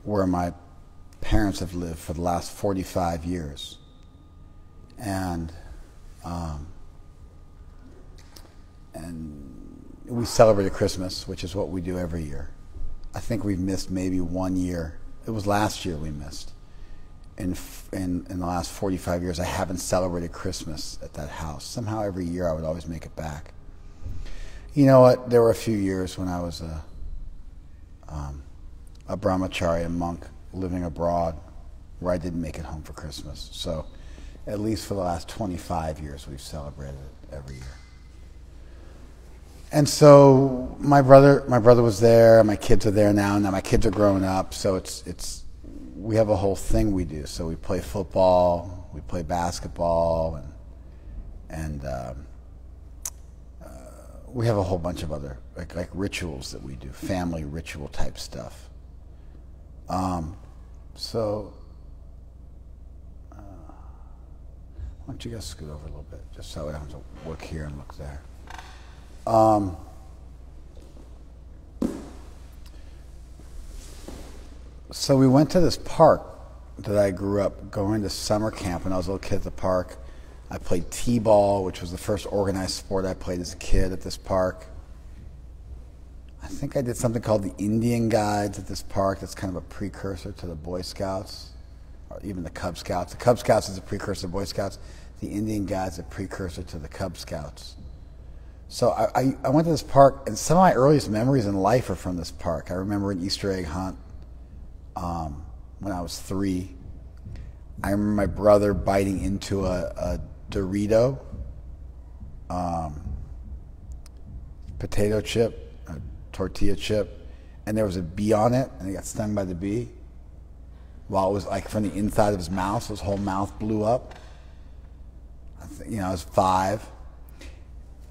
where my parents have lived for the last 45 years. And we celebrated Christmas, which is what we do every year. I think we've missed maybe 1 year. It was last year we missed. In the last 45 years, I haven't celebrated Christmas at that house. Somehow every year I would always make it back. You know what? There were a few years when I was a brahmachari, a monk living abroad, where I didn't make it home for Christmas. So at least for the last 25 years, we've celebrated it every year. And so my brother was there. My kids are there now. Now my kids are growing up, so we have a whole thing we do. So we play football, we play basketball, and we have a whole bunch of other like rituals that we do, family ritual type stuff. So why don't you guys scoot over a little bit, just so I don't have to look here and look there. So we went to this park that I grew up going to summer camp when I was a little kid at the park. I played t-ball, which was the first organized sport I played as a kid at this park. I think I did something called the Indian Guides at this park. That's kind of a precursor to the Boy Scouts, or even the Cub Scouts. The Cub Scouts is a precursor to Boy Scouts. The Indian Guides is a precursor to the Cub Scouts. So I went to this park, and some of my earliest memories in life are from this park. I remember an Easter egg hunt when I was 3. I remember my brother biting into a Dorito potato chip, a tortilla chip, and there was a bee on it, and he got stung by the bee while it was like from the inside of his mouth, so his whole mouth blew up. I was 5.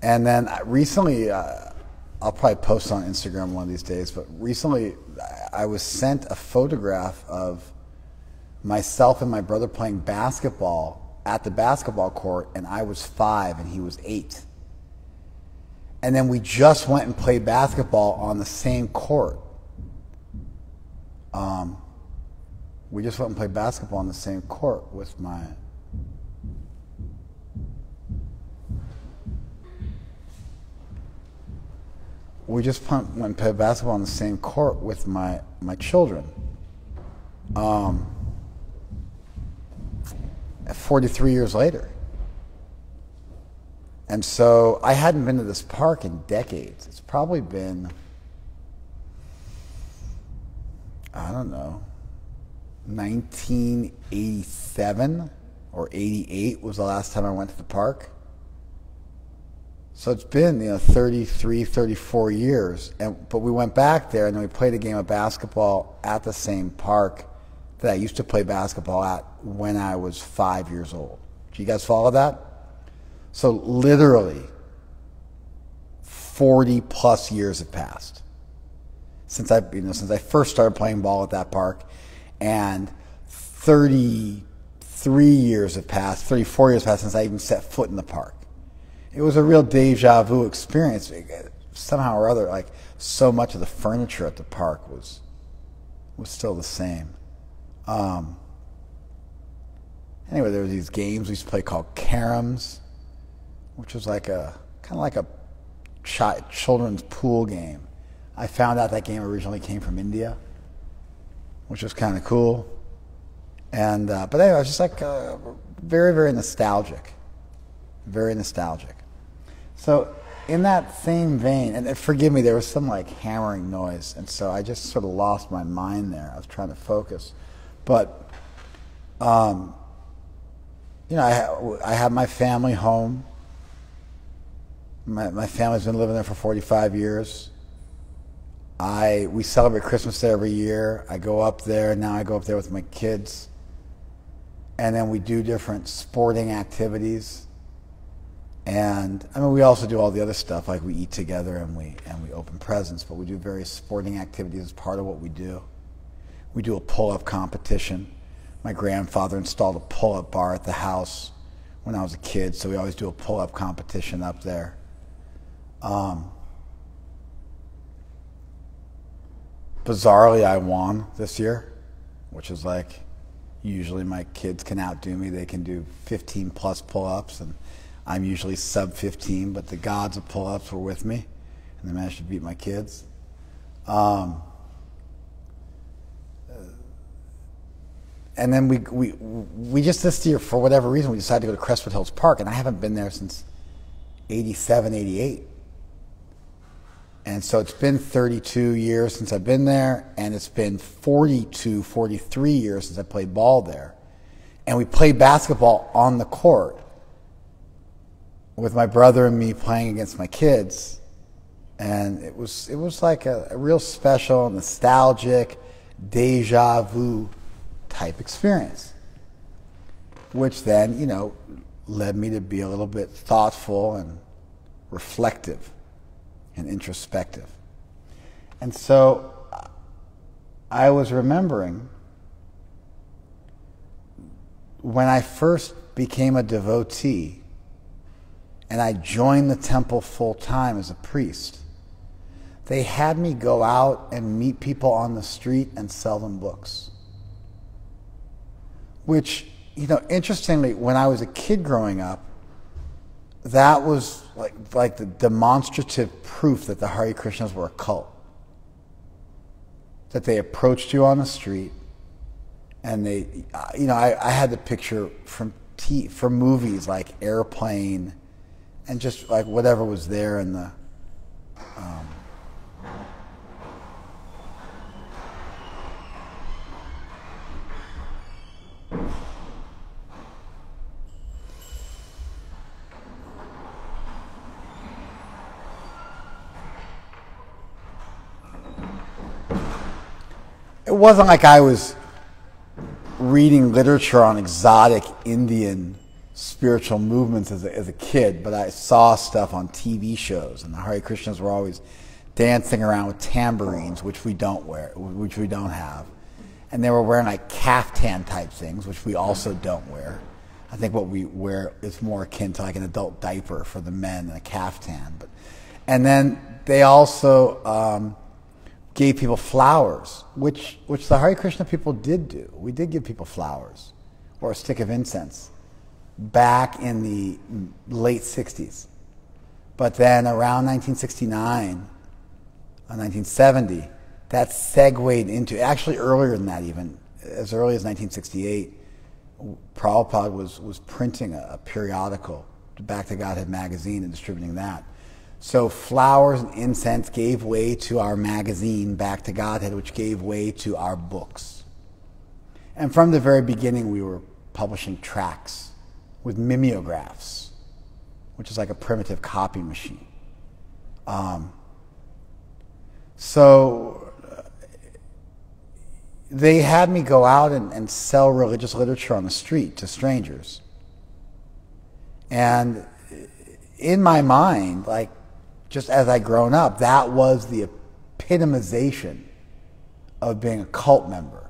And then recently, I'll probably post on Instagram one of these days, but recently I was sent a photograph of myself and my brother playing basketball at the basketball court, and I was 5 and he was 8. And then we just went and played basketball on the same court. We just went and played basketball on the same court with my... We just went and played basketball on the same court with my children. 43 years later. And so I hadn't been to this park in decades. It's probably been, I don't know, 1987 or 88 was the last time I went to the park. So it's been, 33, 34 years. But we went back there and then we played a game of basketball at the same park that I used to play basketball at when I was 5 years old. Do you guys follow that? So literally 40 plus years have passed since I first started playing ball at that park, and 33 years have passed, 34 years have passed since I even set foot in the park. It was a real deja vu experience. Somehow or other, like so much of the furniture at the park was still the same. Anyway, there were these games we used to play called caroms, which was like kind of like a children's pool game. I found out that game originally came from India, which was kind of cool. And but anyway, it was just like very, very nostalgic, very nostalgic. So in that same vein, and forgive me, there was some like hammering noise, and so I just sort of lost my mind there. I was trying to focus, but I have my family home. My family's been living there for 45 years. We celebrate Christmas there every year. I go up there. Now I go up there with my kids. And then we do different sporting activities. And I mean, we also do all the other stuff, like we eat together and we open presents, but we do various sporting activities as part of what we do. We do a pull-up competition. My grandfather installed a pull-up bar at the house when I was a kid, so we always do a pull-up competition up there. Bizarrely, I won this year, which is like, usually my kids can outdo me. They can do 15 plus pull-ups, and I'm usually sub 15, but the gods of pull-ups were with me, and they managed to beat my kids. And then we just this year, for whatever reason, we decided to go to Crestwood Hills Park, and I haven't been there since 87, 88. And so it's been 32 years since I've been there, and it's been 42, 43 years since I played ball there. And we played basketball on the court with my brother and me playing against my kids. And it was like a real special, nostalgic, deja vu type experience, which then, you know, led me to be a little bit thoughtful and reflective and introspective. And so I was remembering when I first became a devotee and I joined the temple full time as a priest, they had me go out and meet people on the street and sell them books. Which, you know, interestingly, when I was a kid growing up, that was like the demonstrative proof that the Hare Krishnas were a cult. That they approached you on the street, and they, you know, I had the picture from movies like Airplane, and just like whatever was there in the. It wasn't like I was reading literature on exotic Indian spiritual movements as a kid, but I saw stuff on TV shows, and the Hare Krishnas were always dancing around with tambourines, which we don't have. And they were wearing like caftan type things, which we also don't wear. I think what we wear is more akin to like an adult diaper for the men than a caftan. And then they also gave people flowers, which the Hare Krishna people did do. We did give people flowers or a stick of incense back in the late 60s. But then around 1969, 1970, that segued into, actually earlier than that even, as early as 1968, Prabhupada was printing a periodical, Back to Godhead magazine, and distributing that. So flowers and incense gave way to our magazine, Back to Godhead, which gave way to our books. And from the very beginning, we were publishing tracts with mimeographs, which is like a primitive copy machine. So they had me go out and sell religious literature on the street to strangers. And in my mind, like, just as I'd grown up, that was the epitomization of being a cult member.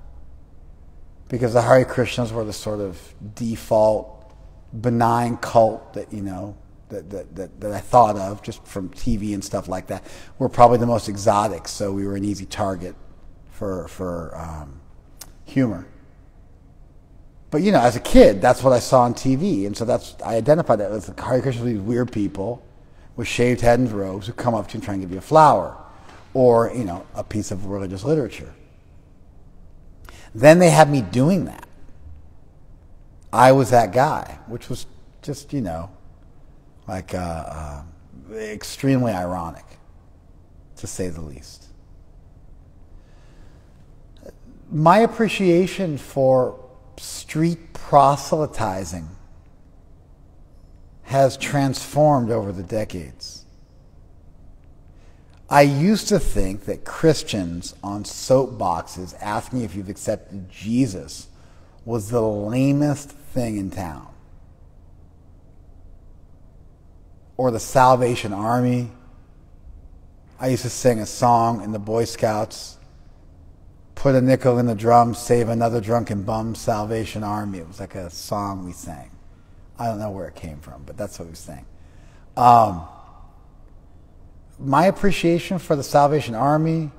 Because the Hare Krishnas were the sort of default, benign cult that, you know, that I thought of just from TV and stuff like that. Were probably the most exotic, so we were an easy target for humor. But, you know, as a kid, that's what I saw on TV, and so I identified that as the Hare Krishnas were these weird people with shaved head and robes who come up to you and try and give you a flower or, you know, a piece of religious literature. Then they had me doing that. I was that guy, which was just, you know, like extremely ironic, to say the least. My appreciation for street proselytizing has transformed over the decades. I used to think that Christians on soapboxes asking if you've accepted Jesus was the lamest thing in town. Or the Salvation Army. I used to sing a song in the Boy Scouts, put a nickel in the drum, save another drunken bum, Salvation Army. It was like a song we sang. I don't know where it came from, but that's what we sang. My appreciation for the Salvation Army,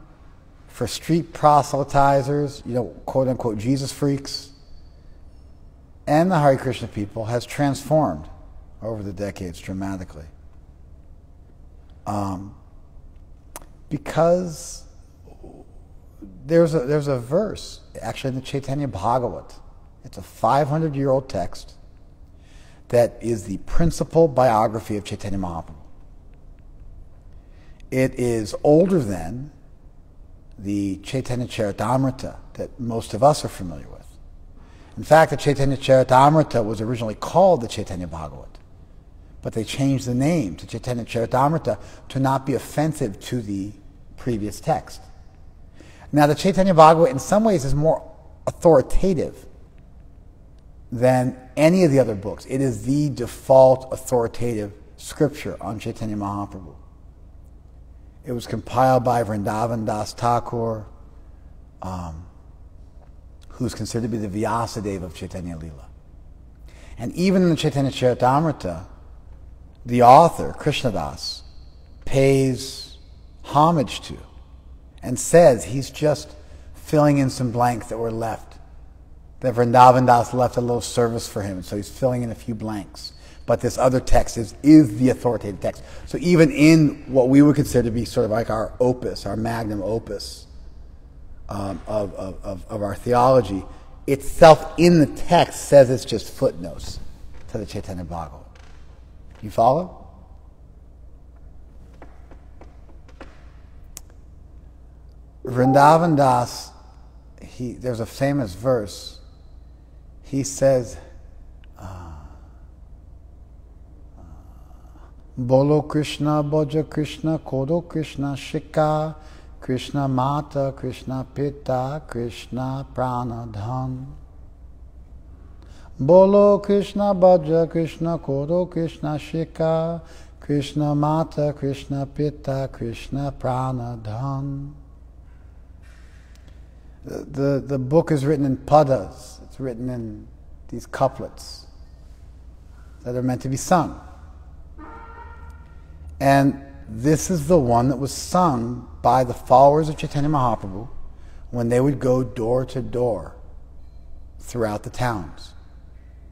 for street proselytizers, quote unquote Jesus freaks, and the Hare Krishna people has transformed over the decades dramatically. Because there's a verse, actually in the Chaitanya Bhagavat. It's a 500-year-old text that is the principal biography of Chaitanya Mahaprabhu. It is older than the Chaitanya Charitamrita that most of us are familiar with. In fact, the Chaitanya Charitamrita was originally called the Chaitanya Bhagavat, but they changed the name to Chaitanya Charitamrita to not be offensive to the previous text. Now, the Chaitanya Bhagavat in some ways is more authoritative than any of the other books. It is the default authoritative scripture on Chaitanya Mahaprabhu. It was compiled by Vrindavan Das Thakur, who's considered to be the Vyasadeva of Chaitanya Lila. And even in the Chaitanya Charitamrita, the author, Krishnadas, pays homage to and says he's just filling in some blanks that were left. That Vrindavan Das left a little service for him, so he's filling in a few blanks. But this other text is the authoritative text. So even in what we would consider to be sort of like our opus, our magnum opus of our theology, itself in the text says it's just footnotes to the Chaitanya Bhagavat. You follow? Vrindavan Das, there's a famous verse. He says, Bolo Krishna, Bhoja Krishna, Kodo Krishna, Shika, Krishna Mata, Krishna Pita, Krishna Pranadhan. Bolo Krishna, Bhoja Krishna, Kodo Krishna, Shika, Krishna Mata, Krishna Pita, Krishna Pranadhan. The book is written in padas. It's written in these couplets that are meant to be sung. And this is the one that was sung by the followers of Chaitanya Mahaprabhu when they would go door to door throughout the towns.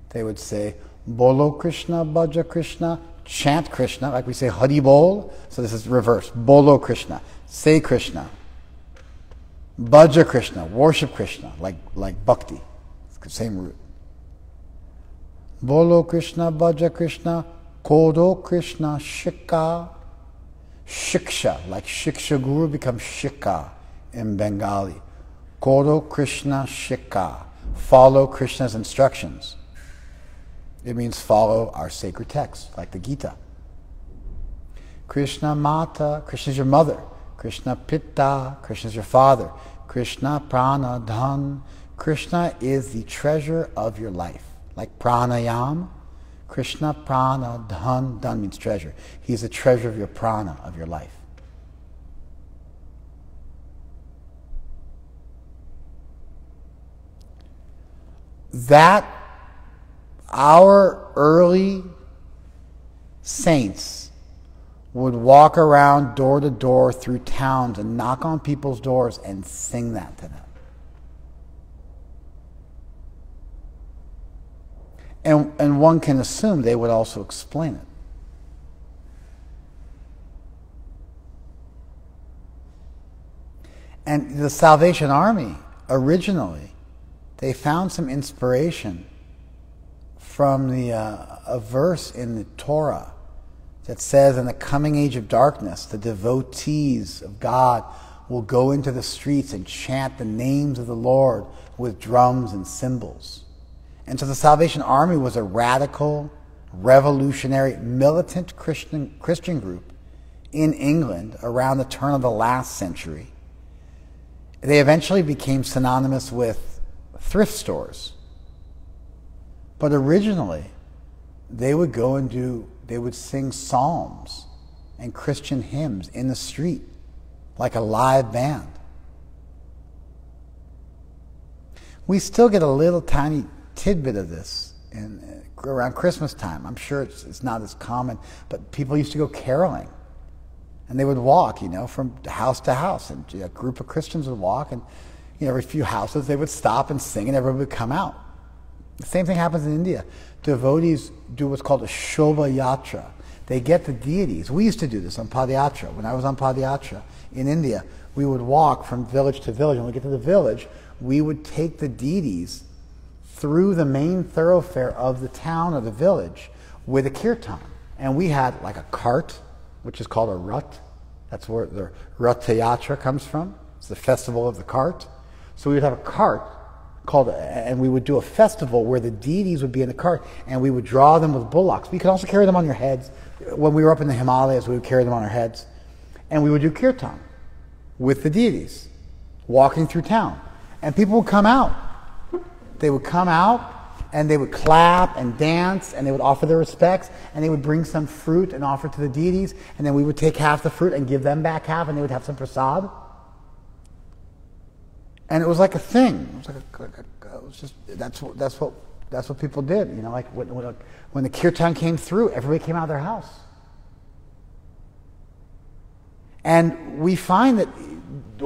They would say, Bolo Krishna, Bhaja Krishna, chant Krishna, like we say Hari Bol. So this is reverse. Bolo Krishna, say Krishna. Bhaja Krishna, worship Krishna, like bhakti. It's the same root. Bolo Krishna, Bhaja Krishna, Kodo Krishna, Shika. Shiksha, like Shiksha Guru becomes Shika in Bengali. Kodo Krishna Shika. Follow Krishna's instructions. It means follow our sacred text, like the Gita. Krishna Mata, Krishna is your mother. Krishna Pitta, Krishna is your father. Krishna Pranadhan, Krishna is the treasure of your life. Like pranayam, Krishna Pranadhan, dhan means treasure. He's the treasure of your prana, of your life. That our early saints would walk around door to door through towns and knock on people's doors and sing that to them. And one can assume they would also explain it. And the Salvation Army, originally, they found some inspiration from a verse in the Torah that says, in the coming age of darkness, the devotees of God will go into the streets and chant the names of the Lord with drums and cymbals. And so the Salvation Army was a radical, revolutionary, militant Christian group in England around the turn of the last century. They eventually became synonymous with thrift stores. But originally, they would sing psalms and Christian hymns in the street, like a live band. We still get a little tiny tidbit of this around Christmas time. I'm sure it's not as common, but people used to go caroling And they would walk, from house to house. And a group of Christians would walk, and every few houses they would stop and sing, and everyone would come out. The same thing happens in India. Devotees do what's called a Shobha Yatra. They get the deities. We used to do this on Padayatra. When I was on Padayatra in India, we would walk from village to village. When we get to the village, we would take the deities through the main thoroughfare of the town or the village with a kirtan. And we had like a cart, which is called a Rat. That's where the Ratha Yatra comes from. It's the festival of the cart. So we would have a cart and we would do a festival where the deities would be in the cart, and we would draw them with bullocks. We could also carry them on your heads. When we were up in the Himalayas, we would carry them on our heads. And we would do kirtan with the deities, walking through town. And people would come out. They would come out, and they would clap and dance, and they would offer their respects, and they would bring some fruit and offer to the deities, and then we would take half the fruit and give them back half, and they would have some prasad. And it was like a thing. It was just that's what people did. Like when the kirtan came through, everybody came out of their house. And we find that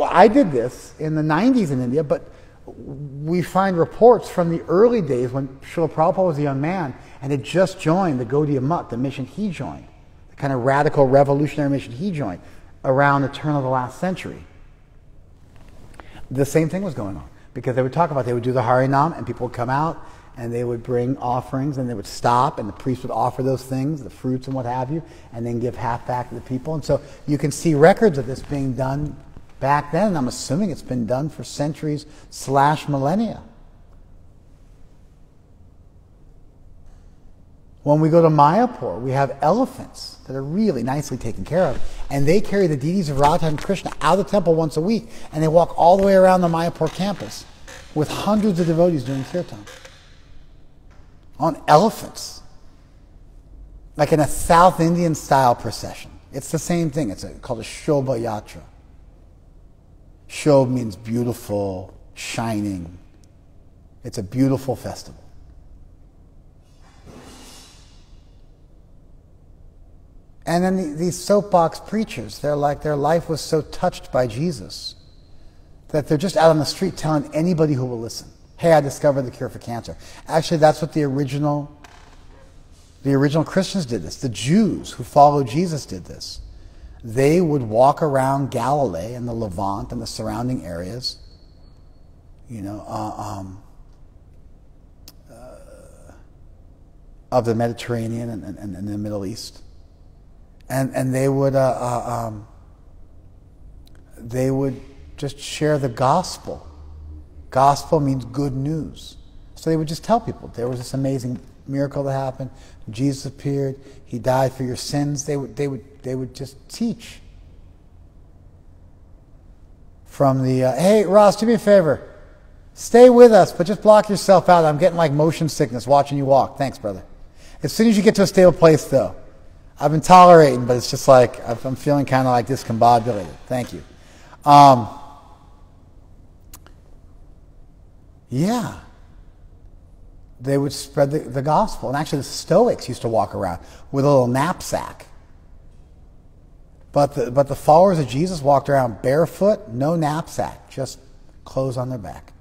I did this in the 90s in India, but we find reports from the early days when Srila Prabhupada was a young man and had just joined the Gaudiya Mutt, the mission he joined, the kind of radical revolutionary mission he joined around the turn of the last century. The same thing was going on, because they would talk about, they would do the Harinam, and people would come out and they would bring offerings, and they would stop, and the priest would offer those things, the fruits and what have you, and then give half back to the people. And so you can see records of this being done back then, and I'm assuming it's been done for centuries / millennia. When we go to Mayapur, we have elephants that are really nicely taken care of, and they carry the deities of Radha and Krishna out of the temple once a week, and they walk all the way around the Mayapur campus with hundreds of devotees doing kirtan on elephants, like in a South Indian style procession. It's the same thing. It's called a Shobha Yatra. Shobh means beautiful, shining. It's a beautiful festival. And then these soapbox preachers, they're like, their life was so touched by Jesus that they're just out on the street telling anybody who will listen, hey, I discovered the cure for cancer. Actually, that's what the original Christians did this. The Jews who followed Jesus did this. They would walk around Galilee and the Levant and the surrounding areas, of the Mediterranean and the Middle East. And they would just share the gospel. Gospel means good news. So they would just tell people there was this amazing miracle that happened. Jesus appeared. He died for your sins. They would just teach. From the hey Ross, do me a favor, stay with us, but just block yourself out. I'm getting like motion sickness watching you walk. Thanks, brother. As soon as you get to a stable place, though. I've been tolerating, but it's just like I'm feeling kind of like discombobulated. Thank you. Yeah. They would spread the gospel. And actually the Stoics used to walk around with a little knapsack. But the followers of Jesus walked around barefoot, no knapsack, just clothes on their back.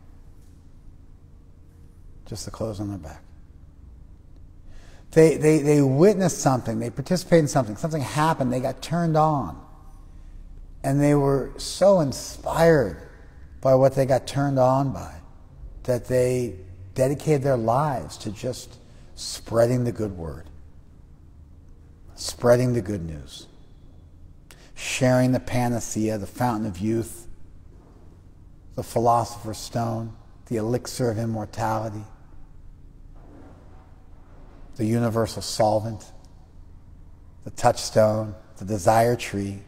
Just the clothes on their back. They witnessed something, they participated in something happened, they got turned on. And they were so inspired by what they got turned on by that they dedicated their lives to just spreading the good word, spreading the good news, sharing the panacea, the fountain of youth, the philosopher's stone, the elixir of immortality, the universal solvent, the touchstone, the desire tree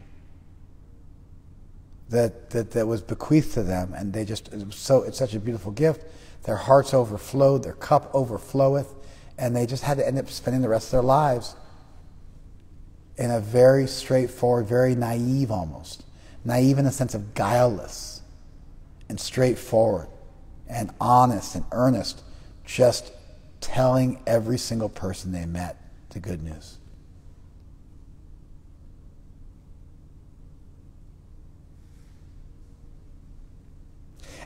that was bequeathed to them, and it's such a beautiful gift. Their hearts overflowed, their cup overfloweth, and they just had to end up spending the rest of their lives in a very straightforward, very naive almost. Naive in the sense of guileless and straightforward and honest and earnest, just telling every single person they met the good news.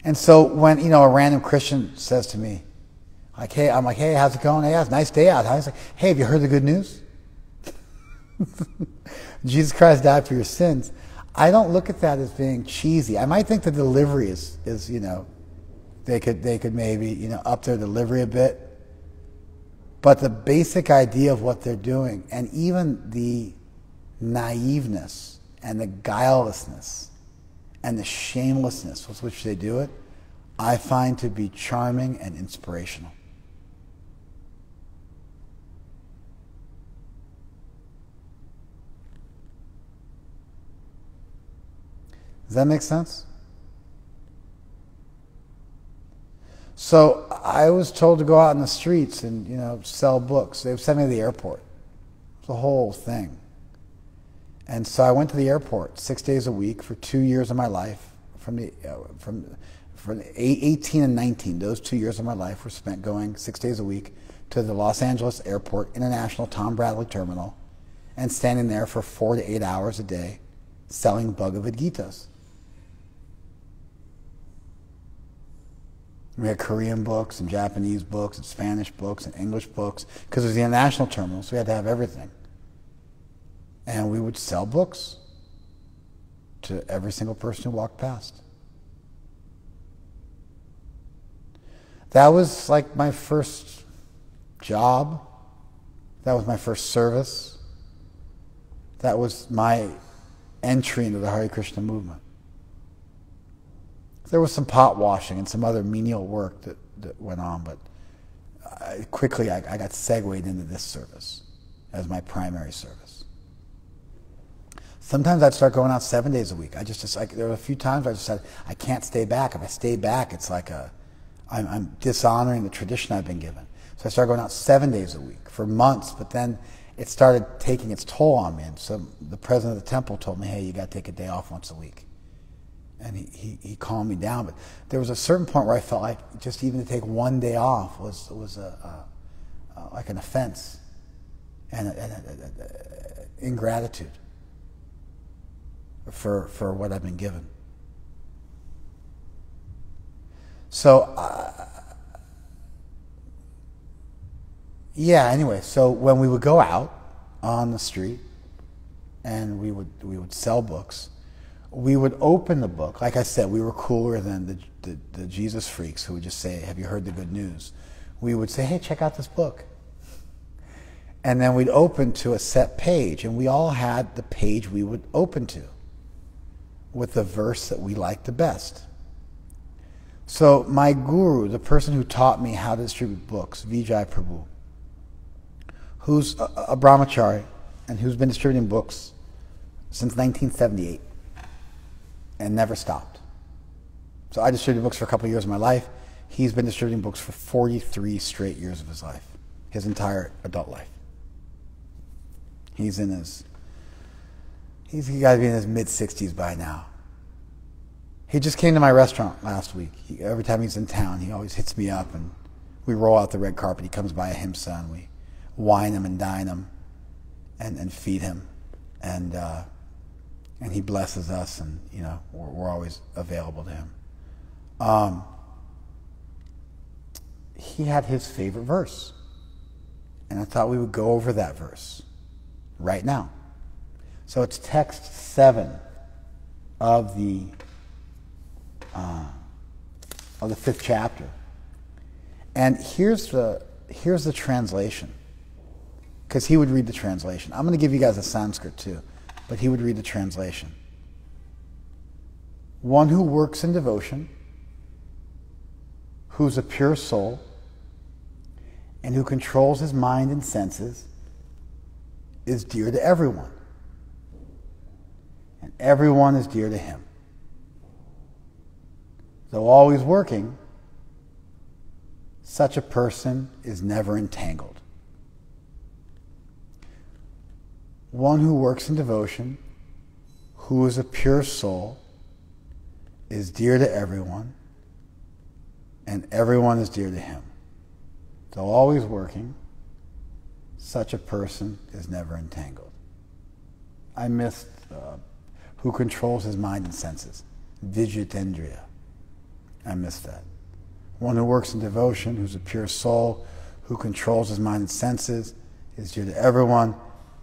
And so when, a random Christian says to me, I'm like, hey, how's it going? Hey, it's a nice day out. He's like, hey, have you heard the good news? Jesus Christ died for your sins. I don't look at that as being cheesy. I might think the delivery is they could maybe, up their delivery a bit. But the basic idea of what they're doing, and even the naiveness and the guilelessness and the shamelessness with which they do it, I find to be charming and inspirational. Does that make sense? So I was told to go out in the streets and, sell books. They sent me to the airport. It's the whole thing. And so I went to the airport 6 days a week for 2 years of my life. From 18 and 19, those 2 years of my life were spent going 6 days a week to the Los Angeles Airport International Tom Bradley Terminal and standing there for 4 to 8 hours a day selling bhagavadgitas. We had Korean books and Japanese books and Spanish books and English books because it was the international terminal, so we had to have everything. And we would sell books to every single person who walked past. That was like my first job. That was my first service. That was my entry into the Hare Krishna movement. There was some pot washing and some other menial work that went on, but quickly I got segued into this service as my primary service. Sometimes I'd start going out 7 days a week. There were a few times I just said, I can't stay back. If I stay back, it's like I'm dishonoring the tradition I've been given. So I started going out 7 days a week for months, but then it started taking its toll on me. And so the president of the temple told me, hey, you got to take a day off once a week. And he calmed me down. But there was a certain point where I felt like just even to take 1 day off was like an offense and ingratitude for what I've been given. So, anyway, so when we would go out on the street and we would sell books, we would open the book. Like I said, we were cooler than the Jesus freaks who would just say, have you heard the good news? We would say, hey, check out this book. And then we'd open to a set page, and we all had the page we would open to with the verse that we liked the best. So my guru, the person who taught me how to distribute books, Vijay Prabhu, who's a brahmachari and who's been distributing books since 1978 and never stopped. So I distributed books for a couple of years of my life. He's been distributing books for 43 straight years of his life, his entire adult life. He's got to be in his mid-60s by now. He just came to my restaurant last week. Every time he's in town, he always hits me up, and we roll out the red carpet. He comes by Ahimsa, and we wine him and dine him and feed him. And he blesses us, and we're always available to him. He had his favorite verse, and I thought we would go over that verse right now. So it's text 7 of the 5th chapter, and here's the translation, because he would read the translation. I'm going to give you guys a Sanskrit too, but he would read the translation. One who works in devotion, who's a pure soul, and who controls his mind and senses, is dear to everyone, and everyone is dear to him. Though always working, such a person is never entangled. One who works in devotion, who is a pure soul, is dear to everyone, and everyone is dear to him. Though always working, such a person is never entangled. I missed who controls his mind and senses. Vijitendriya. I missed that. One who works in devotion, who's a pure soul, who controls his mind and senses, is dear to everyone.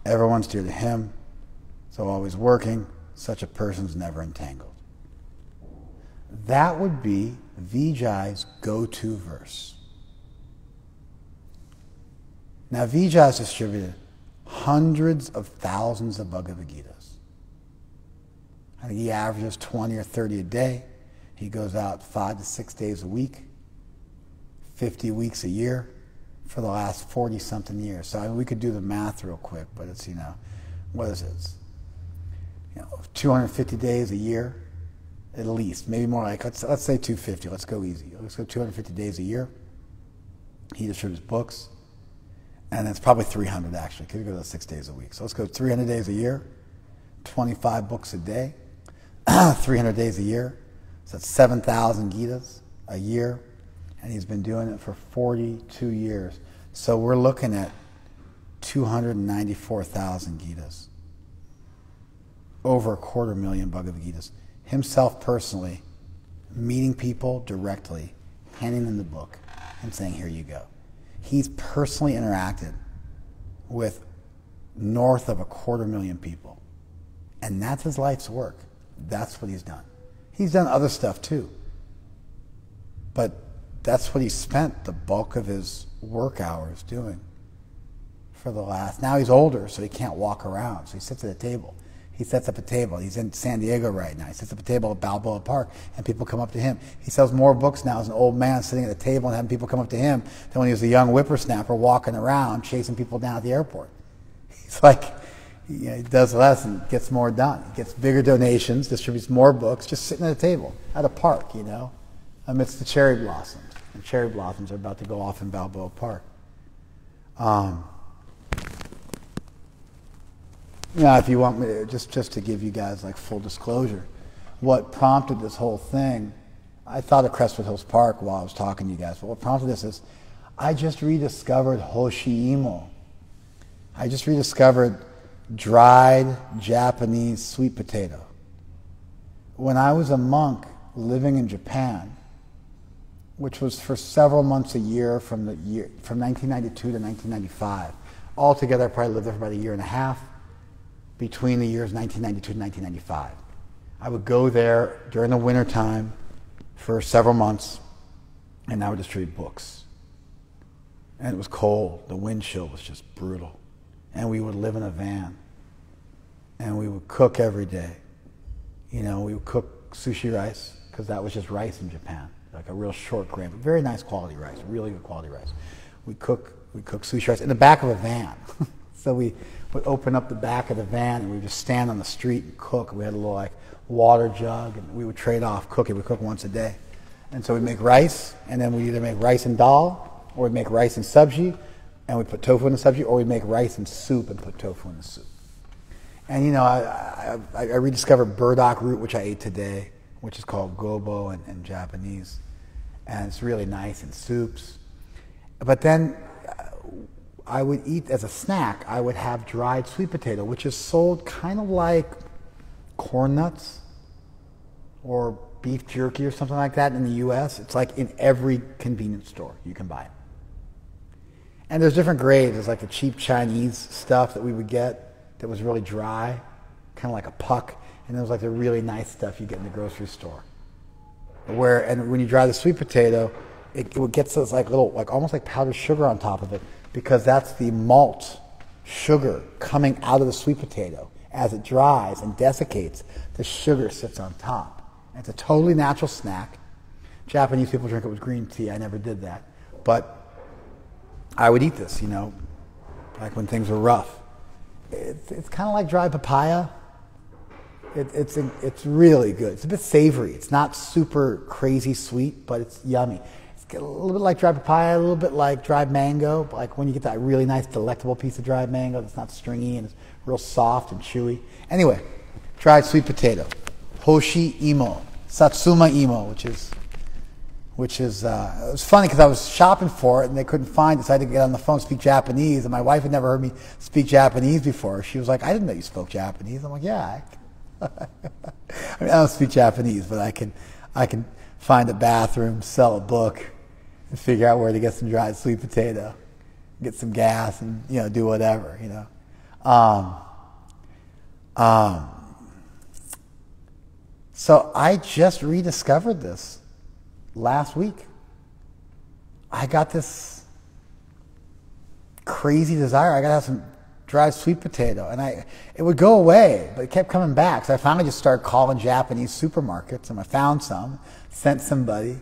Everyone's dear to him. So always working, such a person's never entangled. That would be Vijay's go-to verse. Now Vijay has distributed hundreds of thousands of Bhagavad-gitas. I think he averages 20 or 30 a day. He goes out 5 to 6 days a week, 50 weeks a year for the last 40-something years. So I mean, we could do the math real quick, but it's, what is it? 250 days a year, at least. Maybe more like, let's say 250. Let's go easy. Let's go 250 days a year. He distributes books. And it's probably 300 actually, because we go to 6 days a week. So let's go 300 days a year, 25 books a day, 300 days a year. So that's 7,000 Gitas a year. And he's been doing it for 42 years. So we're looking at 294,000 Gitas. Over 250,000 Bhagavad Gitas. Himself personally, meeting people directly, handing them the book, and saying, here you go. He's personally interacted with north of 250,000 people. And that's his life's work. That's what he's done. He's done other stuff too. But that's what he spent the bulk of his work hours doing for the last... Now he's older, so he can't walk around. So he sits at a table. He sets up a table. He's in San Diego right now. He sets up a table at Balboa Park, and people come up to him. He sells more books now as an old man sitting at a table and having people come up to him than when he was a young whippersnapper walking around chasing people down at the airport. He's like, he does less and gets more done. He gets bigger donations, distributes more books, just sitting at a table at a park, amidst the cherry blossoms. And cherry blossoms are about to go off in Balboa Park. If you want me to, just to give you guys like full disclosure, what prompted this whole thing, I thought of Crestwood Hills Park while I was talking to you guys, but what prompted this is I just rediscovered Hoshi-imo. I just rediscovered dried Japanese sweet potato. When I was a monk living in Japan, which was for several months a year from 1992 to 1995, altogether I probably lived there for about a year and a half. Between the years 1992 and 1995. I would go there during the winter time for several months, and I would distribute books. And it was cold. The wind chill was just brutal. And we would live in a van. And we would cook every day. We would cook sushi rice, because that was just rice in Japan. Like a real short grain, but very nice quality rice, really good quality rice. We'd cook sushi rice in the back of a van. So we would open up the back of the van and we would just stand on the street and cook. We had a little water jug and we would trade off cooking. We cook once a day. And so we'd make rice, and then we'd either make rice and dal, or we'd make rice and sabji, and we'd put tofu in the sabji, or we'd make rice and soup and put tofu in the soup. And I rediscovered burdock root, which I ate today, which is called gobo in Japanese. And it's really nice in soups. But then I would eat, as a snack, I would have dried sweet potato, which is sold kind of like corn nuts or beef jerky or something like that in the U.S. It's like in every convenience store you can buy it. And there's different grades. There's like the cheap Chinese stuff that we would get that was really dry, kind of like a puck. And there was like the really nice stuff you get in the grocery store. And when you dry the sweet potato, it would get those like little, almost like powdered sugar on top of it, because that's the malt sugar coming out of the sweet potato. As it dries and desiccates, the sugar sits on top. It's a totally natural snack. Japanese people drink it with green tea. I never did that. But I would eat this, like when things were rough. It's kind of like dried papaya. It's really good. It's a bit savory. It's not super crazy sweet, but it's yummy. A little bit like dried papaya, a little bit like dried mango, like when you get that really nice, delectable piece of dried mango that's not stringy and it's real soft and chewy. Anyway, dried sweet potato, Hoshi-imo, Satsuma-imo, which is it was funny because I was shopping for it and they couldn't find it, so I had to get on the phone and speak Japanese, and my wife had never heard me speak Japanese before. She was like, I didn't know you spoke Japanese. I'm like, yeah. I don't speak Japanese, but I can find a bathroom, sell a book, and figure out where to get some dried sweet potato, get some gas, and do whatever. So I just rediscovered this last week. I got this crazy desire. I got to have some dried sweet potato. And it would go away, but it kept coming back. So I finally just started calling Japanese supermarkets, and I found some, sent somebody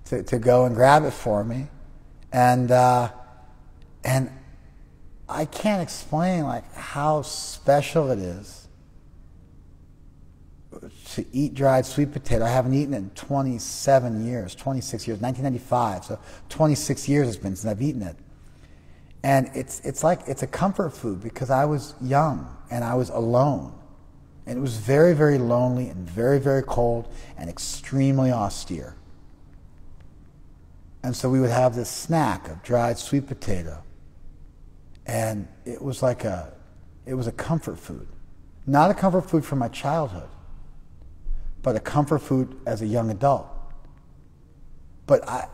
to go and grab it for me. And I can't explain how special it is to eat dried sweet potato. I haven't eaten it in 27 years, 26 years, 1995. So 26 years it's been since I've eaten it. And it's a comfort food because I was young and I was alone. And it was very, very lonely and very, very cold and extremely austere. And so we would have this snack of dried sweet potato. And it was a comfort food. Not a comfort food from my childhood, but a comfort food as a young adult. But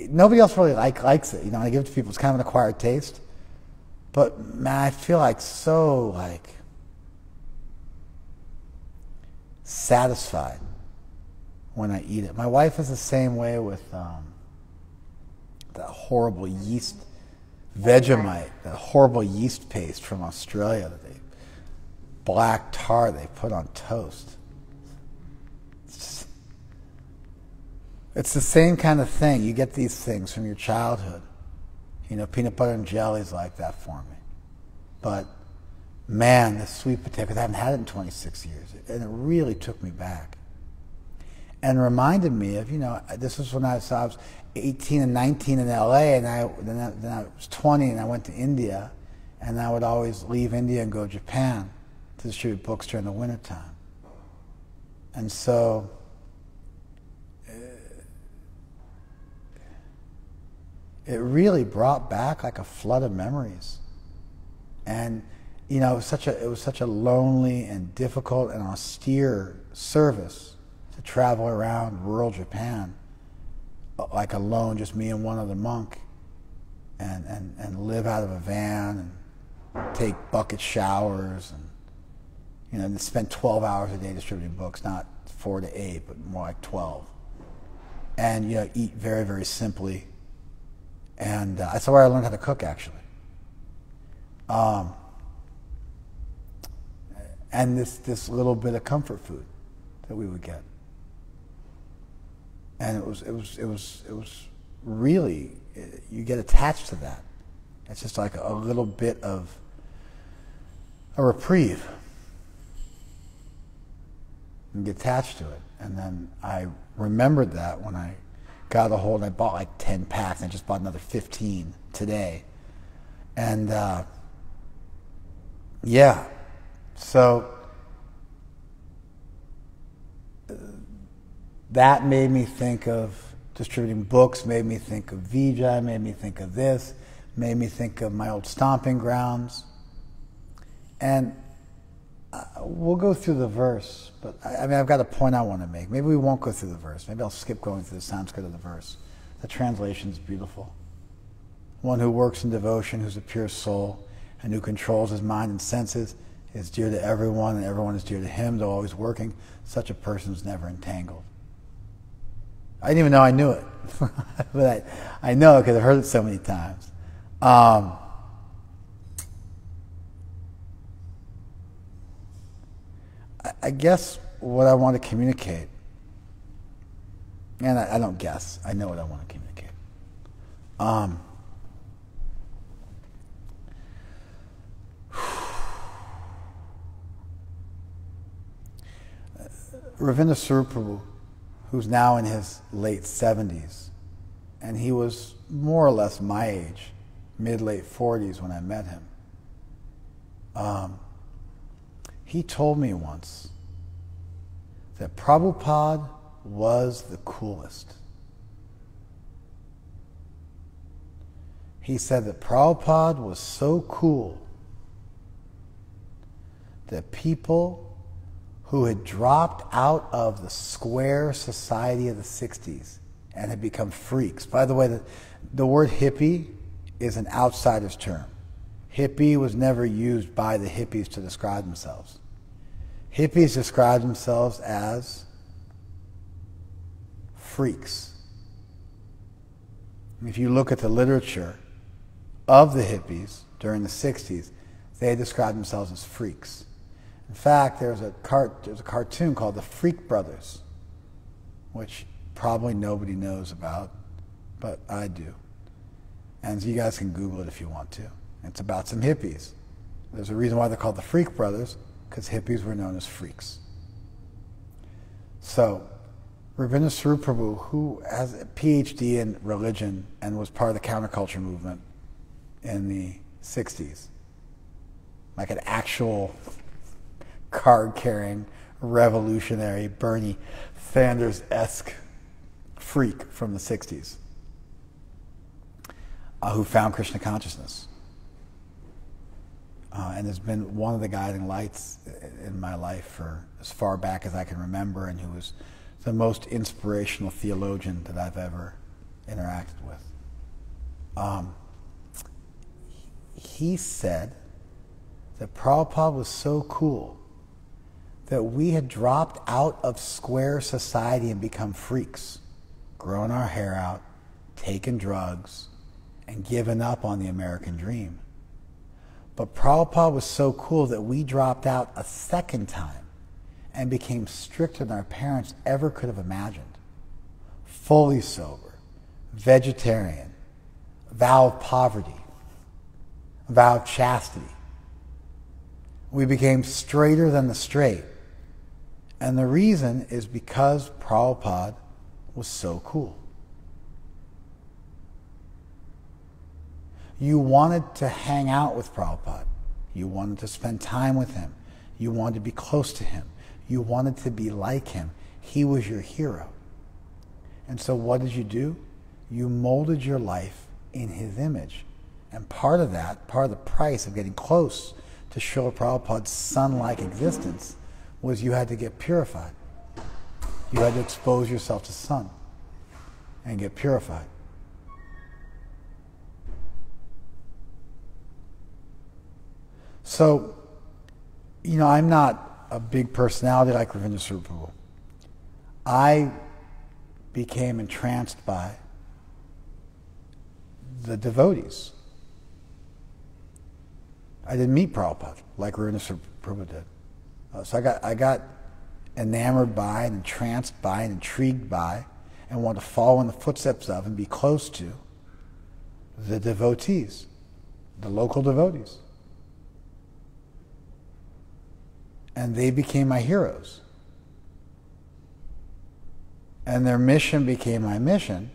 nobody else really likes it. I give it to people. It's kind of an acquired taste. But man, I feel so satisfied when I eat it. My wife is the same way with that horrible yeast Vegemite, that horrible yeast paste from Australia, black tar they put on toast. It's the same kind of thing. You get these things from your childhood. Peanut butter and jelly is like that for me. But man, the sweet potato, because I haven't had it in 26 years, and it really took me back. And reminded me of, this was when I was 18 and 19 in LA, and then I was 20 and I went to India, and I would always leave India and go to Japan to distribute books during the wintertime. And so it really brought back a flood of memories. And it was such a lonely and difficult and austere service to travel around rural Japan, alone, just me and one other monk, and live out of a van and take bucket showers and spend 12 hours a day distributing books, not 4 to 8, but more like 12. And eat very, very simply. And that's where I learned how to cook, actually. And this little bit of comfort food that we would get. And it was really, you get attached to that. It's just like a little bit of a reprieve. You get attached to it. And then I remembered that when I got a hold, I bought 10 packs, and I just bought another 15 today. And so that made me think of distributing books, made me think of Vijay, made me think of this, made me think of my old stomping grounds. And we'll go through the verse, but I've got a point I want to make. Maybe we won't go through the verse. Maybe I'll skip going through the Sanskrit of the verse. The translation is beautiful. One who works in devotion, who's a pure soul, and who controls his mind and senses, is dear to everyone, and everyone is dear to him, though always working. Such a person is never entangled. I didn't even know I knew it, but I know it because I've heard it so many times. I guess what I want to communicate, and I don't guess, I know what I want to communicate. Ravinda Prabhu, who's now in his late 70s, and he was more or less my age, mid-late 40s when I met him. He told me once that Prabhupada was the coolest. He said that Prabhupada was so cool that people who had dropped out of the square society of the 60s and had become freaks. By the way, the word hippie is an outsider's term. Hippie was never used by the hippies to describe themselves. Hippies describe themselves as freaks. If you look at the literature of the hippies during the 60s, they described themselves as freaks. In fact, there's a cartoon called The Freak Brothers, which probably nobody knows about, but I do. And you guys can Google it if you want to. It's about some hippies. There's a reason why they're called the Freak Brothers, because hippies were known as freaks. So, Ravindra Swarup Prabhu, who has a PhD in religion and was part of the counterculture movement in the 60s, like an actual card-carrying, revolutionary, Bernie Sanders-esque freak from the 60s, who found Krishna consciousness. And has been one of the guiding lights in my life for as far back as I can remember, and who was the most inspirational theologian that I've ever interacted with. He said that Prabhupada was so cool that we had dropped out of square society and become freaks, growing our hair out, taking drugs, and given up on the American dream. But Prabhupada was so cool that we dropped out a second time and became stricter than our parents ever could have imagined. Fully sober, vegetarian, vow of poverty, vow of chastity. We became straighter than the straight. And the reason is because Prabhupada was so cool. You wanted to hang out with Prabhupada. You wanted to spend time with him. You wanted to be close to him. You wanted to be like him. He was your hero. And so what did you do? You molded your life in his image. And part of that, part of the price of getting close to Srila Prabhupada's sun-like existence, was you had to get purified. You had to expose yourself to sun and get purified. So, I'm not a big personality like Ravindra Swarup Prabhu. I became entranced by the devotees. I didn't meet Prabhupada like Ravindra Swarup Prabhu did. So I got enamored by and entranced by and intrigued by and wanted to follow in the footsteps of and be close to the devotees, the local devotees. And they became my heroes. And their mission became my mission,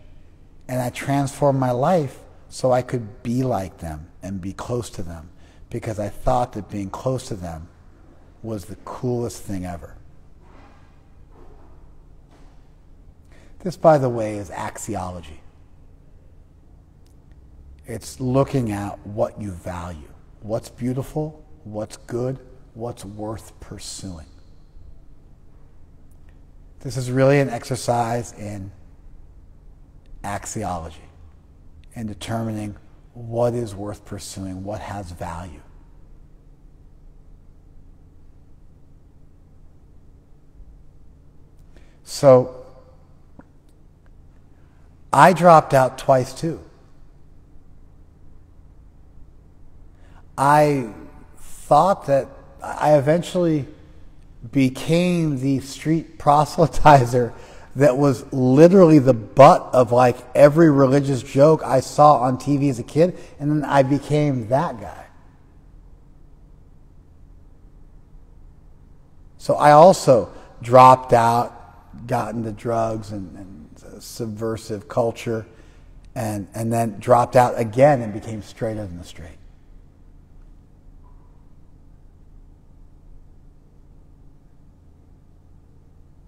and I transformed my life so I could be like them and be close to them, because I thought that being close to them was the coolest thing ever. This, by the way, is axiology. It's looking at what you value, what's beautiful, what's good, what's worth pursuing. This is really an exercise in axiology, in determining what is worth pursuing, what has value. So, I dropped out twice too. I thought that I eventually became the street proselytizer that was literally the butt of like every religious joke I saw on TV as a kid, and then I became that guy. So I also dropped out, got into drugs and subversive culture, and then dropped out again and became straighter than the straight.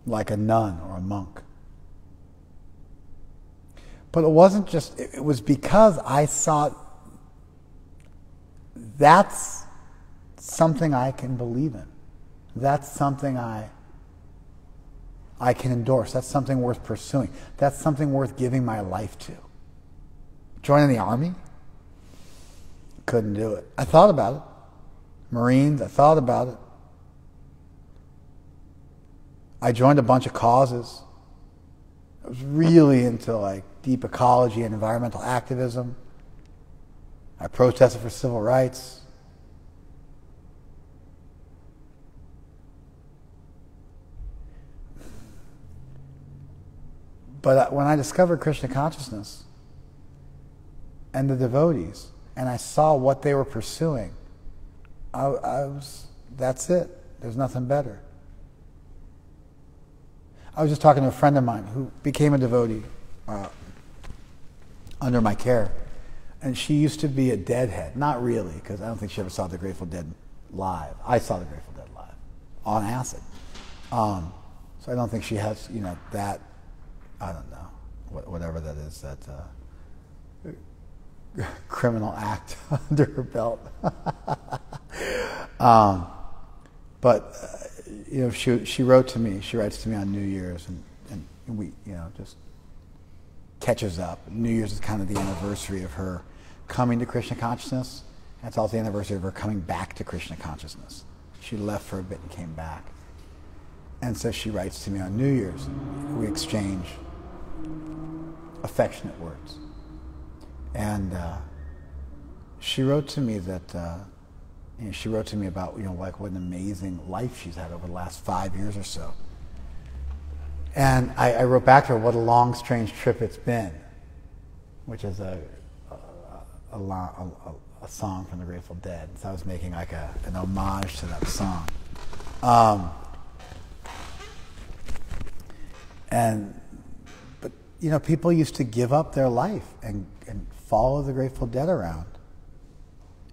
Like a nun or a monk. But it wasn't just, it was because I saw that's something I can believe in. That's something I I can endorse. That's something worth pursuing. That's something worth giving my life to. Joining the Army? Couldn't do it. I thought about it. Marines, I thought about it. I joined a bunch of causes. I was really into like deep ecology and environmental activism. I protested for civil rights. But when I discovered Krishna consciousness and the devotees, and I saw what they were pursuing, that's it. There's nothing better. I was just talking to a friend of mine who became a devotee under my care. And she used to be a Deadhead. Not really, because I don't think she ever saw the Grateful Dead live. I saw the Grateful Dead live on acid. So I don't think she has, that, I don't know, whatever that is, that criminal act under her belt. She wrote to me. She writes to me on New Year's, and we, just catches up. New Year's is kind of the anniversary of her coming to Krishna consciousness. And it's also the anniversary of her coming back to Krishna consciousness. She left for a bit and came back. And so she writes to me on New Year's. We exchange affectionate words. And she wrote to me that, she wrote to me about, like what an amazing life she's had over the last 5 years or so. And I wrote back to her, what a long, strange trip it's been, which is a song from the Grateful Dead. So I was making like an homage to that song. But people used to give up their life and follow the Grateful Dead around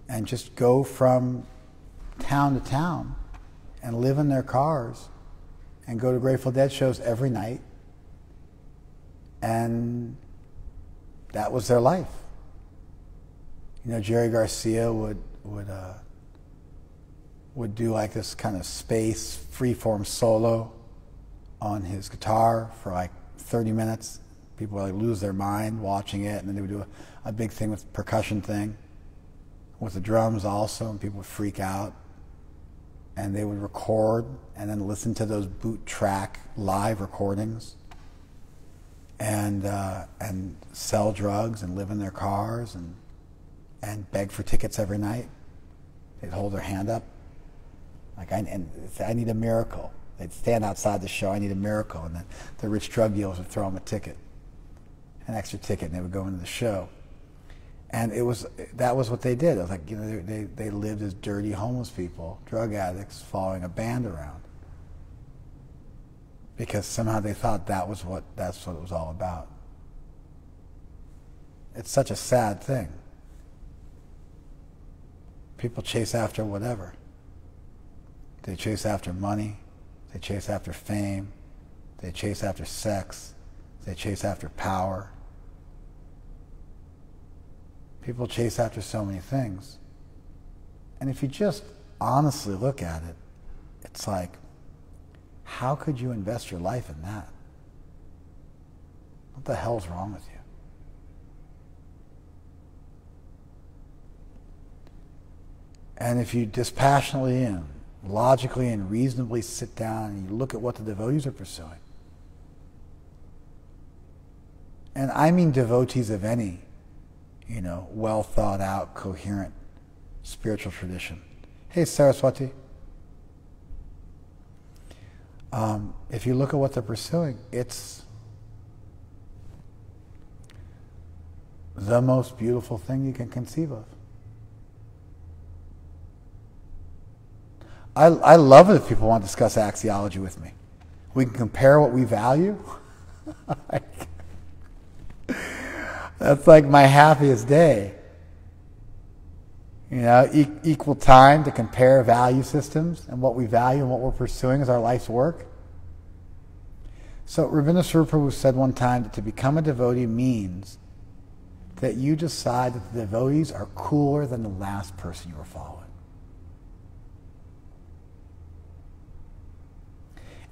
and just go from town to town and live in their cars and go to Grateful Dead shows every night. And that was their life. Jerry Garcia would do like this kind of space freeform solo on his guitar for like 30 minutes. People would like lose their mind watching it, and then they would do a big thing with percussion thing with the drums also, and people would freak out. And they would record and then listen to those boot track live recordings and sell drugs and live in their cars and beg for tickets every night. They'd hold their hand up like, I need a miracle. They'd stand outside the show, I need a miracle. And then the rich drug dealers would throw them a ticket, an extra ticket, and they would go into the show. And that was what they did. It was like, they lived as dirty homeless people, drug addicts, following a band around. Because somehow they thought that's what it was all about. It's such a sad thing. People chase after whatever. They chase after money. They chase after fame. They chase after sex. They chase after power. People chase after so many things. And if you just honestly look at it, it's like, how could you invest your life in that? What the hell's wrong with you? And if you dispassionately and logically and reasonably sit down and you look at what the devotees are pursuing, and I mean devotees of any well thought out, coherent spiritual tradition. Hey, Saraswati. If you look at what they're pursuing, it's the most beautiful thing you can conceive of. I love it if people want to discuss axiology with me. We can compare what we value. That's like my happiest day. Equal time to compare value systems and what we value and what we're pursuing as our life's work. So Ravindra Prabhu said one time that to become a devotee means that you decide that the devotees are cooler than the last person you were following.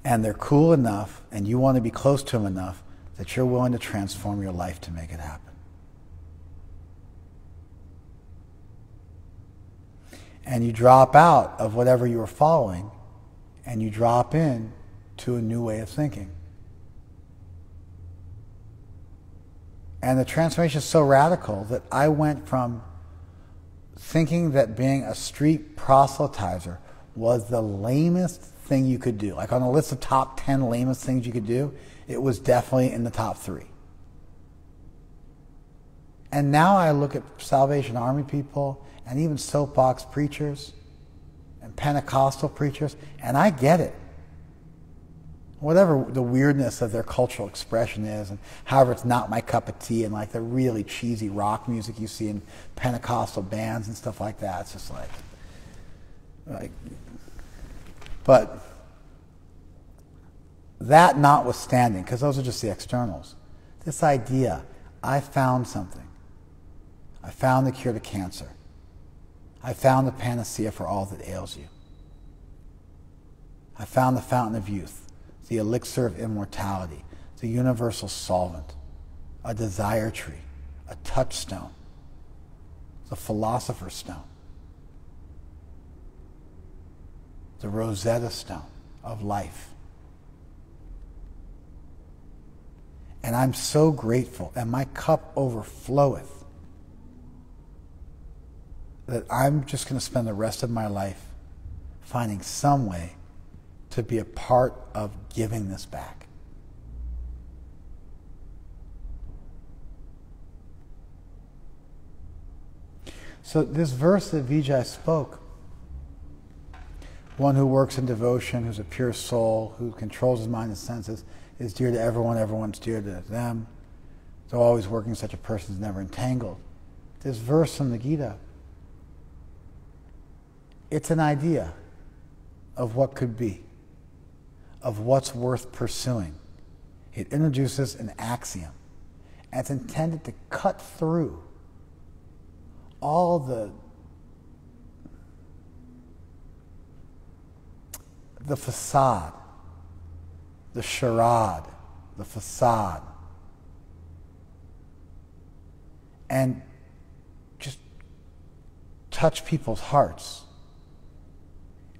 And they're cool enough, and you want to be close to them enough that you're willing to transform your life to make it happen. And you drop out of whatever you were following, and you drop in to a new way of thinking. And the transformation is so radical that I went from thinking that being a street proselytizer was the lamest thing you could do. Like on a list of top 10 lamest things you could do, it was definitely in the top 3. And now I look at Salvation Army people and even soapbox preachers and Pentecostal preachers, and I get it. Whatever the weirdness of their cultural expression is, and however it's not my cup of tea, and like the really cheesy rock music you see in Pentecostal bands and stuff like that, it's just like, but that notwithstanding, because those are just the externals, this idea, I found something. I found the cure to cancer. I found the panacea for all that ails you. I found the fountain of youth, the elixir of immortality, the universal solvent, a desire tree, a touchstone, the philosopher's stone, the Rosetta Stone of life. And I'm so grateful, and my cup overfloweth, that I'm just going to spend the rest of my life finding some way to be a part of giving this back. So this verse that Vijay spoke, one who works in devotion, who's a pure soul, who controls his mind and senses, is dear to everyone, everyone's dear to them. Though always working, such a person is never entangled. This verse from the Gita, it's an idea of what could be, of what's worth pursuing. It introduces an axiom, and it's intended to cut through all the facade, the charade, the facade, and just touch people's hearts.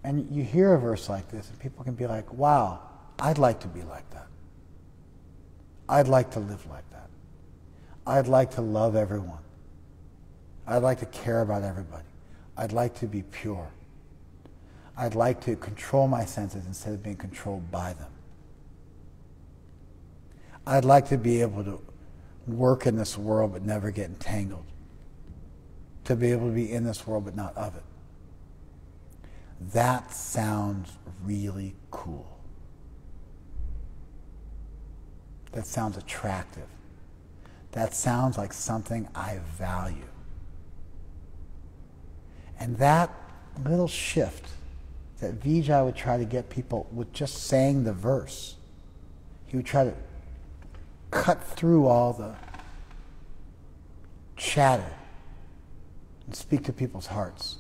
And you hear a verse like this, and people can be like, wow, I'd like to be like that. I'd like to live like that. I'd like to love everyone. I'd like to care about everybody. I'd like to be pure. I'd like to control my senses instead of being controlled by them. I'd like to be able to work in this world but never get entangled. To be able to be in this world but not of it. That sounds really cool. That sounds attractive. That sounds like something I value. And that little shift that Vijay would try to get people with just saying the verse, he would try to cut through all the chatter and speak to people's hearts.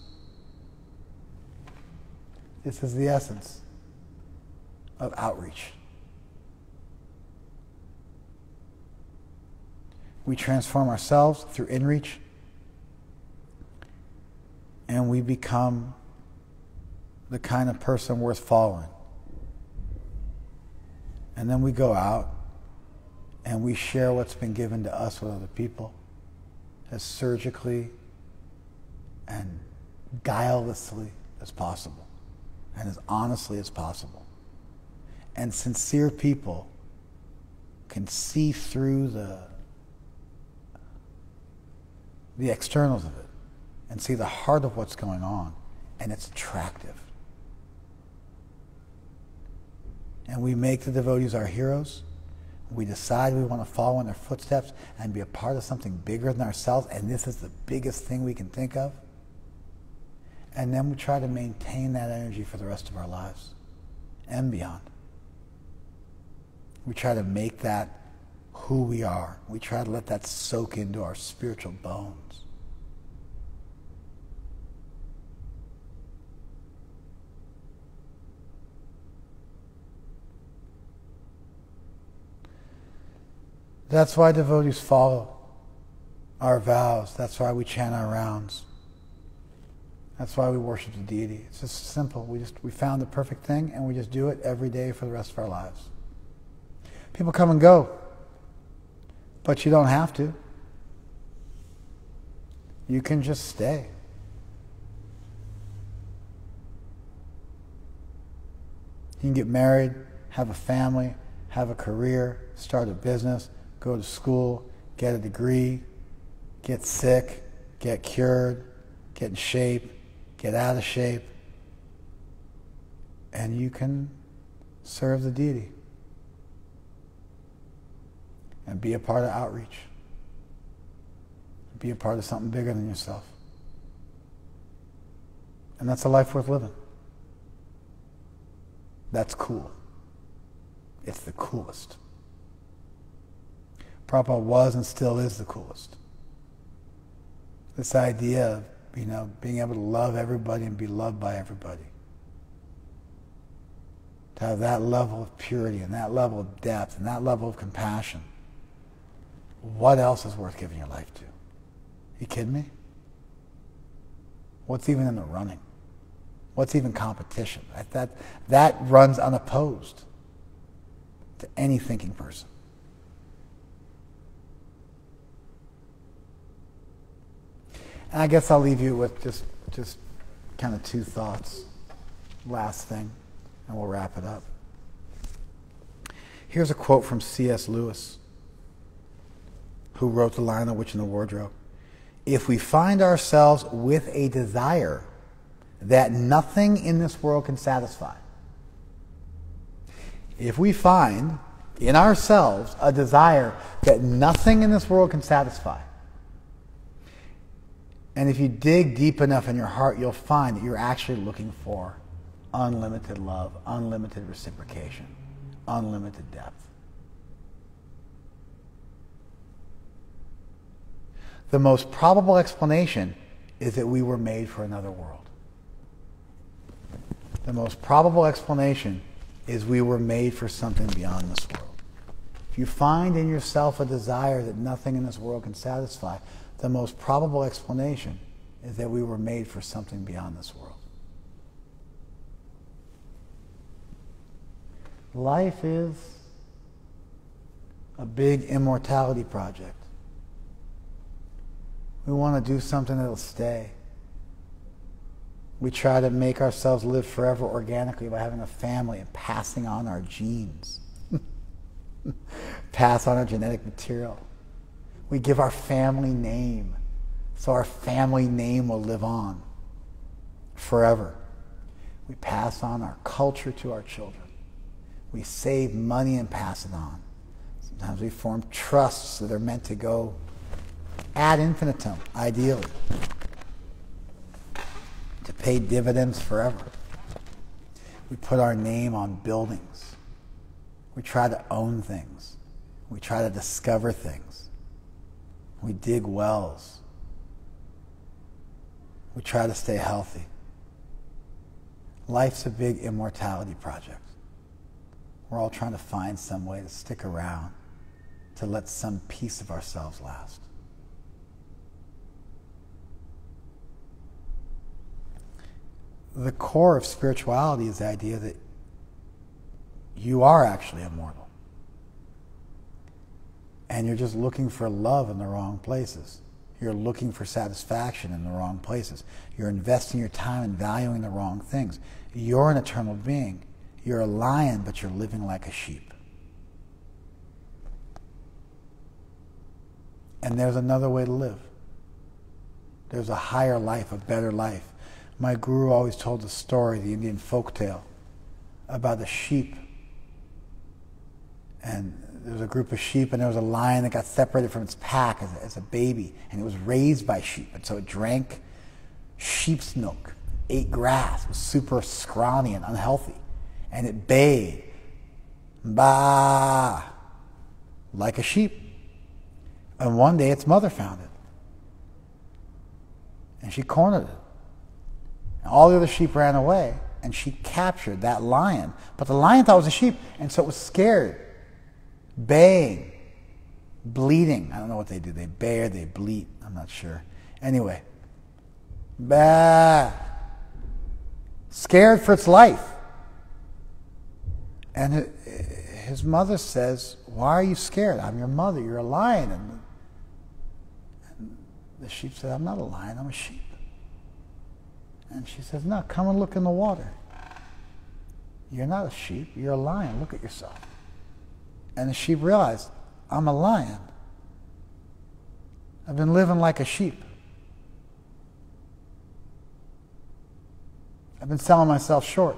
This is the essence of outreach. We transform ourselves through inreach, and we become the kind of person worth following. And then we go out and we share what's been given to us with other people as surgically and guilelessly as possible. And as honestly as possible. And sincere people can see through the externals of it and see the heart of what's going on, and it's attractive. And we make the devotees our heroes. We decide we want to follow in their footsteps and be a part of something bigger than ourselves, and this is the biggest thing we can think of. And then we try to maintain that energy for the rest of our lives and beyond. We try to make that who we are. We try to let that soak into our spiritual bones. That's why devotees follow our vows. That's why we chant our rounds. That's why we worship the deity. It's just simple. We found the perfect thing, and we just do it every day for the rest of our lives. People come and go, but you don't have to. You can just stay. You can get married, have a family, have a career, start a business, go to school, get a degree, get sick, get cured, get in shape, get out of shape, and you can serve the deity and be a part of outreach. Be a part of something bigger than yourself. And that's a life worth living. That's cool. It's the coolest. Prabhupada was and still is the coolest. This idea of, being able to love everybody and be loved by everybody. To have that level of purity and that level of depth and that level of compassion. What else is worth giving your life to? You kidding me? What's even in the running? What's even competition? That runs unopposed to any thinking person. And I guess I'll leave you with just kind of two thoughts. Last thing, and we'll wrap it up. Here's a quote from C.S. Lewis, who wrote The Lion, the Witch, and the Wardrobe. If we find ourselves with a desire that nothing in this world can satisfy, if we find in ourselves a desire that nothing in this world can satisfy, and if you dig deep enough in your heart, you'll find that you're actually looking for unlimited love, unlimited reciprocation, unlimited depth. The most probable explanation is that we were made for another world. The most probable explanation is we were made for something beyond this world. If you find in yourself a desire that nothing in this world can satisfy, the most probable explanation is that we were made for something beyond this world. Life is a big immortality project. We want to do something that'll stay. We try to make ourselves live forever organically by having a family and passing on our genes. Pass on our genetic material. We give our family name so our family name will live on forever. We pass on our culture to our children. We save money and pass it on. Sometimes we form trusts that are meant to go ad infinitum, ideally, to pay dividends forever. We put our name on buildings. We try to own things. We try to discover things. We dig wells. We try to stay healthy. Life's a big immortality project. We're all trying to find some way to stick around, to let some piece of ourselves last. The core of spirituality is the idea that you are actually immortal. And you're just looking for love in the wrong places. You're looking for satisfaction in the wrong places. You're investing your time and valuing the wrong things. You're an eternal being. You're a lion, but you're living like a sheep. And there's another way to live. There's a higher life, a better life. My guru always told the story, the Indian folktale, about the sheep. And there was a group of sheep, and there was a lion that got separated from its pack as a baby, and it was raised by sheep. And so it drank sheep's milk, ate grass, was super scrawny and unhealthy. And it bayed, bah, like a sheep. And one day its mother found it. And she cornered it. And all the other sheep ran away, and she captured that lion. But the lion thought it was a sheep, and so it was scared, baying, bleating. I don't know what they do. They bear, they bleat. I'm not sure. Anyway. Bah. Scared for its life. And his mother says, why are you scared? I'm your mother. You're a lion. And the sheep said, I'm not a lion. I'm a sheep. And she says, no, come and look in the water. You're not a sheep. You're a lion. Look at yourself. And the sheep realized, I'm a lion. I've been living like a sheep. I've been selling myself short.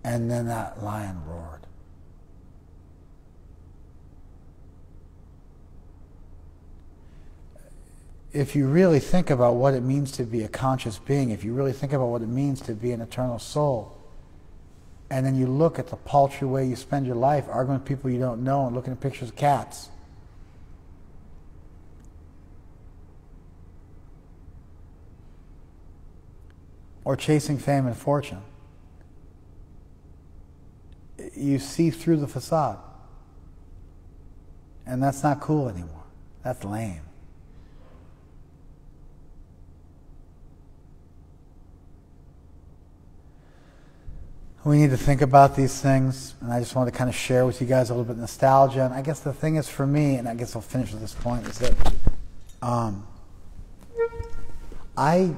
And then that lion roared. If you really think about what it means to be a conscious being, if you really think about what it means to be an eternal soul, and then you look at the paltry way you spend your life arguing with people you don't know and looking at pictures of cats, or chasing fame and fortune, you see through the facade. And that's not cool anymore. That's lame. We need to think about these things, and I just want to kind of share with you guys a little bit of nostalgia. And I guess the thing is for me, and I guess I'll finish with this point, is that I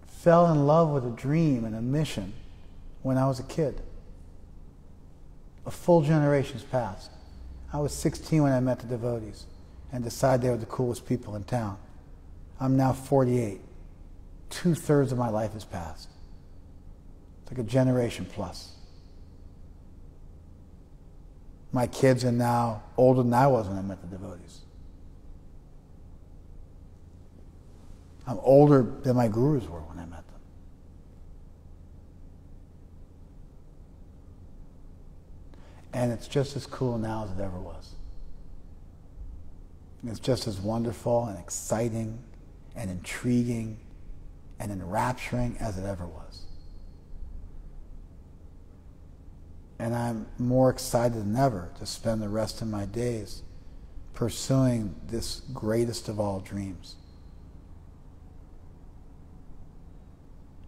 fell in love with a dream and a mission when I was a kid. A full generation's passed. I was 16 when I met the devotees and decided they were the coolest people in town. I'm now 48. 2/3 of my life has passed. It's like a generation plus. My kids are now older than I was when I met the devotees. I'm older than my gurus were when I met them. And it's just as cool now as it ever was. It's just as wonderful and exciting and intriguing and enrapturing as it ever was. And I'm more excited than ever to spend the rest of my days pursuing this greatest of all dreams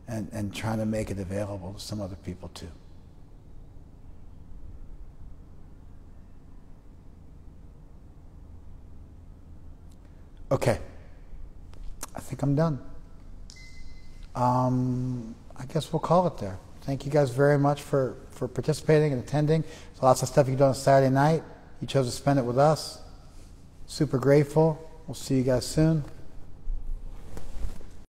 and trying to make it available to some other people too. Okay, I think I'm done. I guess we'll call it there. Thank you guys very much for participating and attending. There's lots of stuff you can do on Saturday night. You chose to spend it with us. Super grateful. We'll see you guys soon.